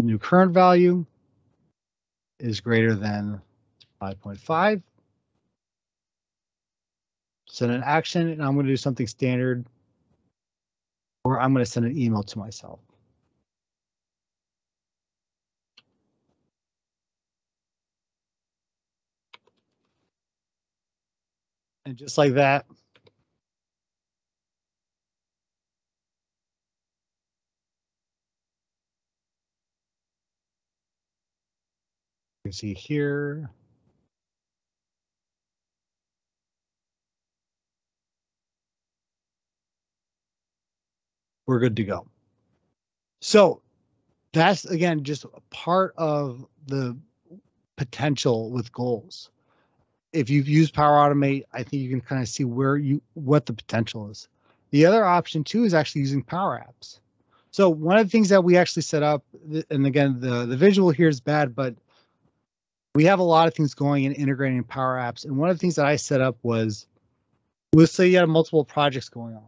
new current value is greater than 5.5. Send an action, and I'm going to do something standard, or I'm going to send an email to myself. And just like that, You can see here. We're good to go. So that's, again, just a part of the potential with goals. If you've used Power Automate, I think you can kind of see what the potential is. The other option too is actually using Power Apps. So one of the things that we actually set up, and again, the visual here is bad, but we have a lot of things going and integrating in Power Apps. And one of the things that I set up was, let's say you have multiple projects going on,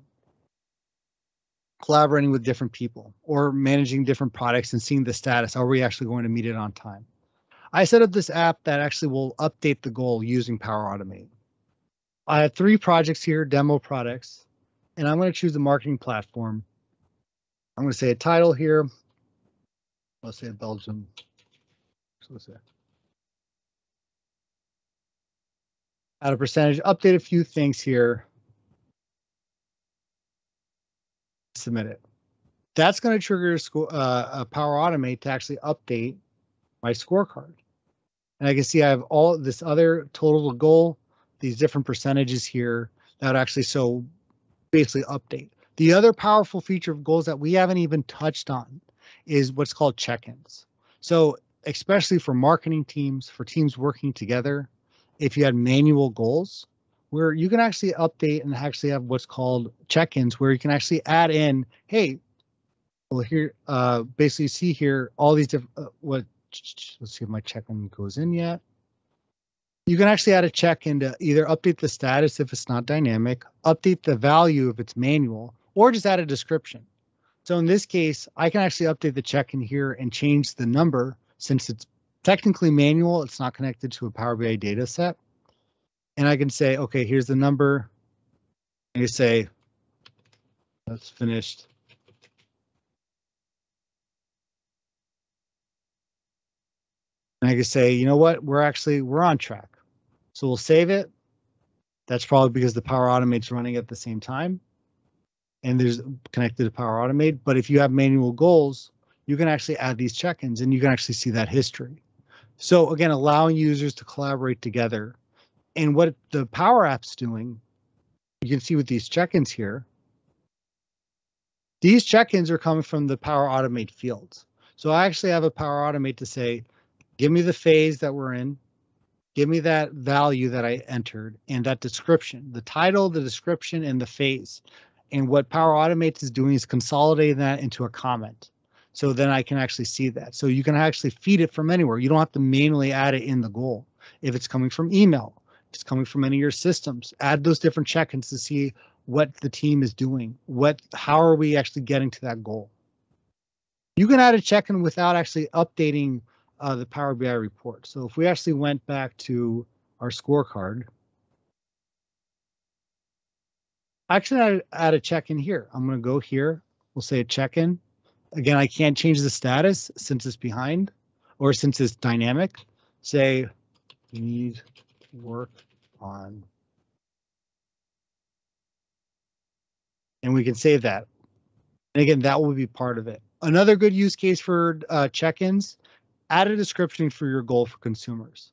collaborating with different people or managing different products and seeing the status. Are we actually going to meet it on time? I set up this app that actually will update the goal using Power Automate. I have 3 projects here, demo products, and I'm going to choose the marketing platform. I'm going to say a title here. Let's say Belgium. So let's say add a percentage, update a few things here. Submit it. That's going to trigger a Power Automate to actually update my scorecard. And I can see I have all this other total goal, these different percentages here that would actually so basically update. The other powerful feature of goals that we haven't even touched on is what's called check-ins. So especially for marketing teams, for teams working together, if you had manual goals, where you can actually update and actually have what's called check-ins, where you can actually add in, hey, well here, basically see here all these different, let's see if my check-in goes in yet. You can actually add a check-in to either update the status if it's not dynamic, update the value if it's manual, or just add a description. So in this case, I can actually update the check-in here and change the number. Since it's technically manual, it's not connected to a Power BI data set. And I can say, okay, here's the number. And you say, that's finished. And I can say, you know what, we're on track. So we'll save it. That's probably because the Power Automate's running at the same time. And there's connected to Power Automate. But if you have manual goals, you can actually add these check-ins and you can actually see that history. So again, allowing users to collaborate together. And what the Power App's doing, you can see with these check-ins here, these check-ins are coming from the Power Automate fields. So I actually have a Power Automate to say, give me the phase that we're in, give me that value that I entered and that description, the title, the description, and the phase. And what Power Automate is doing is consolidating that into a comment. So then I can actually see that. So you can actually feed it from anywhere. You don't have to manually add it in the goal. If it's coming from email, if it's coming from any of your systems, add those different check-ins to see what the team is doing. How are we actually getting to that goal? You can add a check-in without actually updating the Power BI report. So if we actually went back to our scorecard, actually I add a check-in here. I'm going to go here. We'll say a check-in. Again, I can't change the status since it's behind or since it's dynamic. Say, need work on. And we can save that. And again, that will be part of it. Another good use case for check-ins, add a description for your goal for consumers.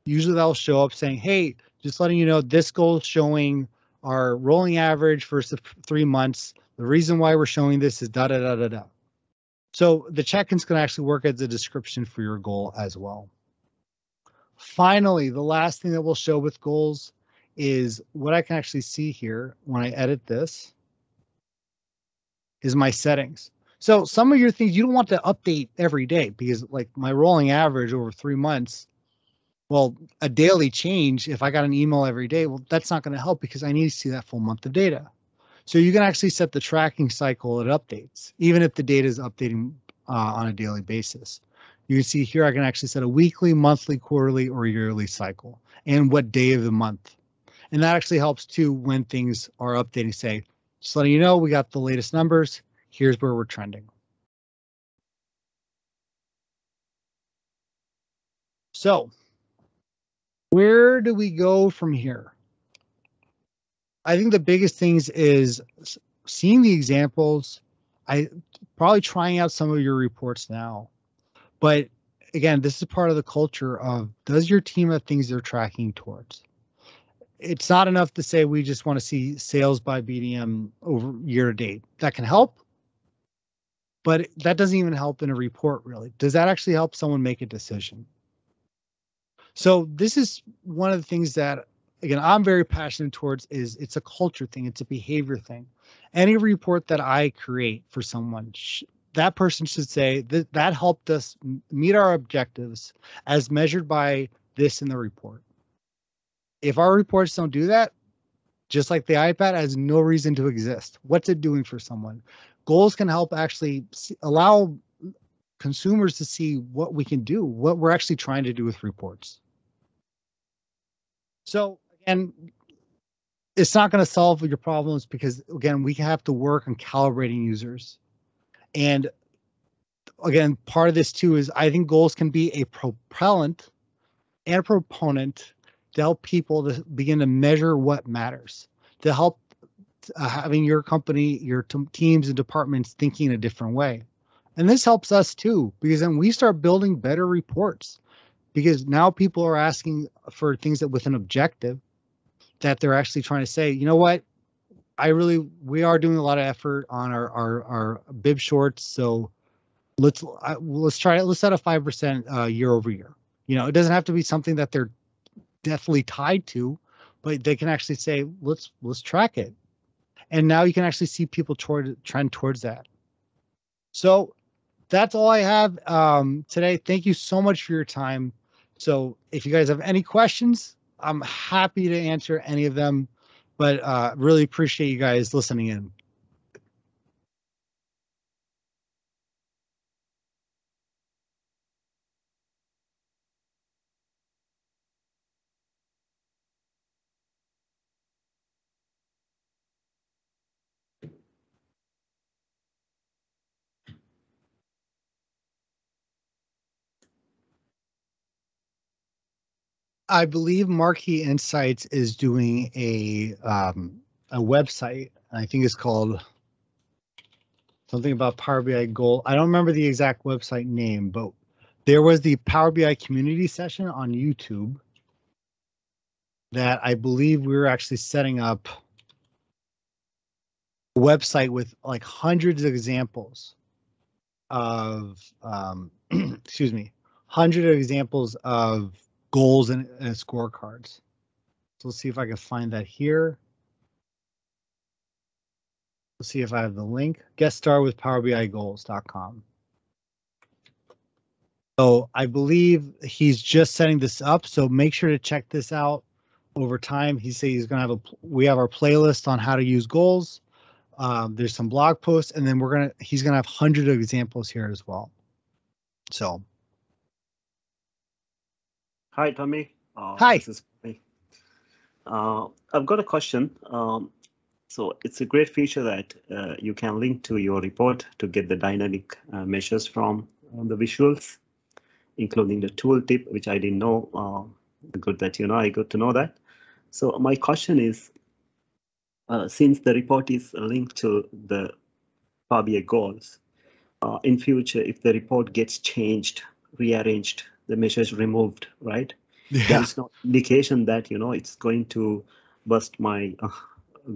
Usually that will show up saying, hey, just letting you know this goal is showing our rolling average for 3 months. The reason why we're showing this is da da da da da. So the check-ins can actually work as a description for your goal as well. Finally, the last thing that we'll show with goals is what I can actually see here when I edit this is my settings. So some of your things you don't want to update every day because like my rolling average over 3 months, well, a daily change, if I got an email every day, well, that's not going to help because I need to see that full month of data. So you can actually set the tracking cycle it updates, even if the data is updating on a daily basis. You can see here I can actually set a weekly, monthly, quarterly, or yearly cycle and what day of the month. And that actually helps too when things are updating, say, just letting you know we got the latest numbers. Here's where we're trending. So where do we go from here? I think the biggest things is seeing the examples. I probably trying out some of your reports now, but again, this is part of the culture of, does your team have things they're tracking towards? It's not enough to say we just want to see sales by BDM over year to date. That can help, but that doesn't even help in a report, really. Does that actually help someone make a decision? So this is one of the things that, again, I'm very passionate towards. Is it's a culture thing. It's a behavior thing. Any report that I create for someone, that person should say that helped us meet our objectives as measured by this in the report. If our reports don't do that, just like the iPad has no reason to exist. What's it doing for someone? Goals can help actually allow consumers to see what we can do, what we're actually trying to do with reports. So again, it's not going to solve your problems because, again, we have to work on calibrating users. And again, part of this too is I think goals can be a propellant and a proponent to help people to begin to measure what matters, to help having your company, your teams and departments thinking in a different way. And this helps us too, because then we start building better reports, because now people are asking for things that with an objective that they're actually trying to say, you know what, we are doing a lot of effort on our bib shorts. So let's try it. Let's set a 5% year over year. You know, it doesn't have to be something that they're definitely tied to, but they can actually say, let's track it. And now you can actually see people trend towards that. So that's all I have today. Thank you so much for your time. So if you guys have any questions, I'm happy to answer any of them, but really appreciate you guys listening in. I believe Marquee Insights is doing a website. I think it's called something about Power BI Goal. I don't remember the exact website name, but there was the Power BI community session on YouTube that I believe we were actually setting up a website with like hundreds of examples of, excuse me, hundreds of examples of goals and scorecards. So let's see if I can find that here. Let's see if I have the link. Guest star with PowerBIGoals.com. So I believe he's just setting this up. So make sure to check this out over time. He said he's going to have we have our playlist on how to use goals. There's some blog posts, and then he's going to have hundreds of examples here as well. So. Hi, Tommy. Hi. This is me. I've got a question. So it's a great feature that you can link to your report to get the dynamic measures from the visuals, including the tooltip, which I didn't know. Good that I got to know that. So my question is, since the report is linked to the Power BI goals, in future, if the report gets changed, rearranged, the measures removed, right? Yeah. There's no indication that it's going to bust my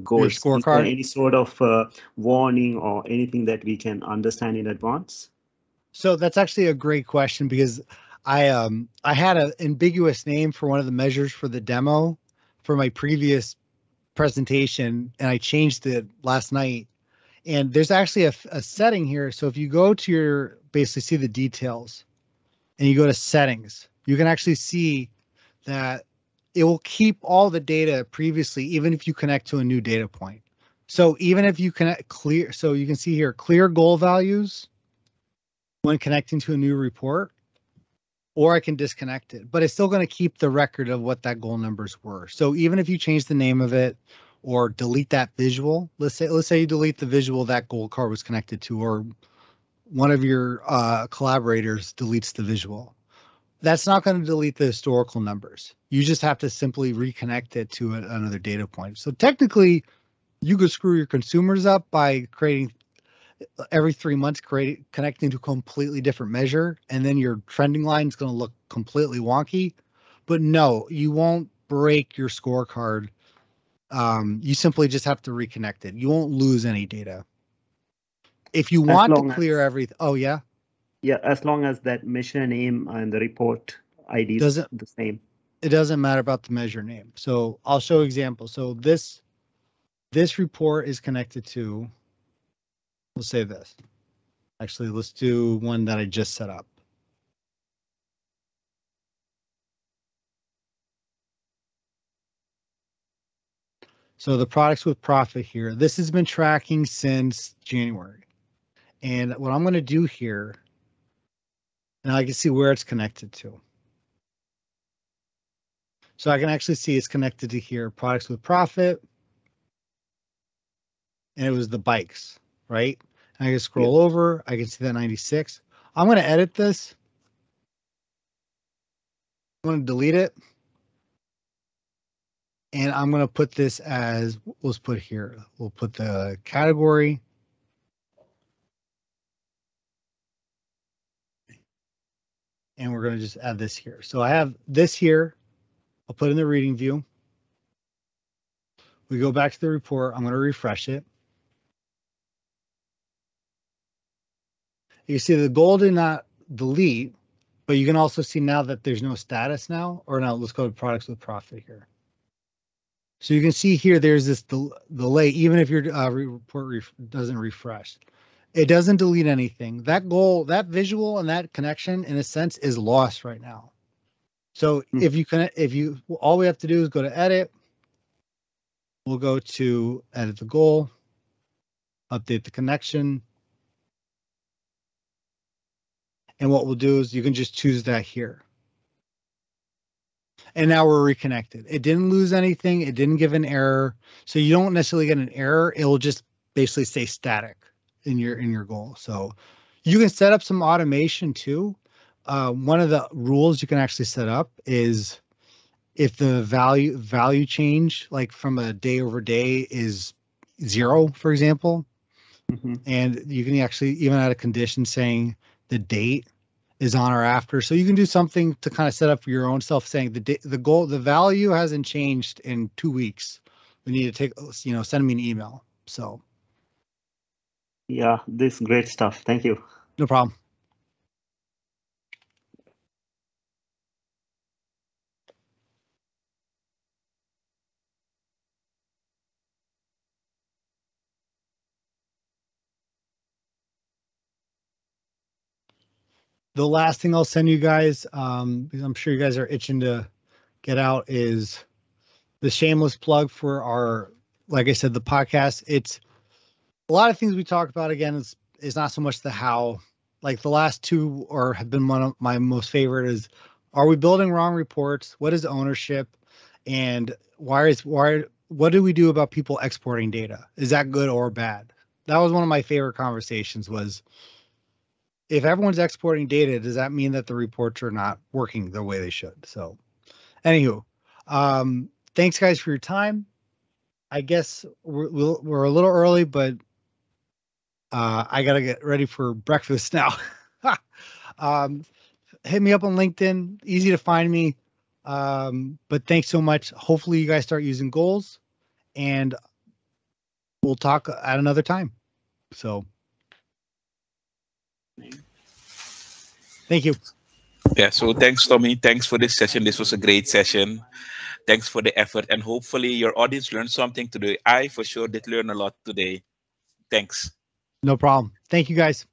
goals. Your scorecard. Is there any sort of warning or anything that we can understand in advance? So that's actually a great question, because I had an ambiguous name for one of the measures for the demo for my previous presentation, and I changed it last night. And there's actually a setting here. So if you go to basically see the details and you go to settings, you can actually see that it will keep all the data previously, even if you connect to a new data point. So even if you connect so you can see here, clear goal values when connecting to a new report, or I can disconnect it, but it's still going to keep the record of what that goal numbers were. So even if you change the name of it or delete that visual, let's say you delete the visual that goal card was connected to, or one of your collaborators deletes the visual, that's not going to delete the historical numbers. You just have to simply reconnect it to another data point. So technically, you could screw your consumers up by creating, every 3 months connecting to a completely different measure, and then your trending line is going to look completely wonky. But no, you won't break your scorecard. You simply just have to reconnect it. You won't lose any data. If you want to clear everything, oh yeah? Yeah, as long as that measure name and the report ID is the same. It doesn't matter about the measure name. So I'll show examples. So this report is connected to, we'll say this. Actually, let's do one that I just set up. So the products with profit here, this has been tracking since January. And what I'm going to do here, now I can see where it's connected to. So I can actually see it's connected to here, products with profit. And it was the bikes, right? And I can scroll over, I can see that 96. I'm going to edit this. I'm going to delete it. And I'm going to put this as, let's put here, we'll put the category. And we're going to just add this here. So I have this here. I'll put in the reading view. We go back to the report. I'm going to refresh it. You see the goal did not delete, but you can also see now that there's no status now, or now let's go to products with profit here. So you can see here, there's this delay, even if your report doesn't refresh. It doesn't delete anything. That goal, that visual and that connection, in a sense, is lost right now. So all we have to do is go to edit. We'll go to edit the goal, update the connection. And what we'll do is you can just choose that here. And now we're reconnected. It didn't lose anything. It didn't give an error. So you don't necessarily get an error. It will just basically stay static in your goal. So you can set up some automation too. One of the rules you can actually set up is if the value change, like from a day over day, is 0, for example, and you can actually even add a condition saying the date is on or after. So you can do something to kind of set up for your own self, saying the value hasn't changed in 2 weeks. We need to send me an email. So. Yeah, this is great stuff. Thank you. No problem. The last thing I'll send you guys, because I'm sure you guys are itching to get out, is the shameless plug for our, like I said, the podcast. It's a lot of things we talk about. Again, is not so much the how. Like the last two have been one of my most favorite is, are we building wrong reports? What is ownership? And what do we do about people exporting data? Is that good or bad? That was one of my favorite conversations was, if everyone's exporting data, does that mean that the reports are not working the way they should? So anywho, thanks guys for your time. I guess we're a little early, but I got to get ready for breakfast now. Hit me up on LinkedIn. Easy to find me. But thanks so much. Hopefully you guys start using goals, and we'll talk at another time. So thank you. Yeah, so thanks, Tommy. Thanks for this session. This was a great session. Thanks for the effort, and hopefully your audience learned something today. I for sure did learn a lot today. Thanks. No problem. Thank you, guys.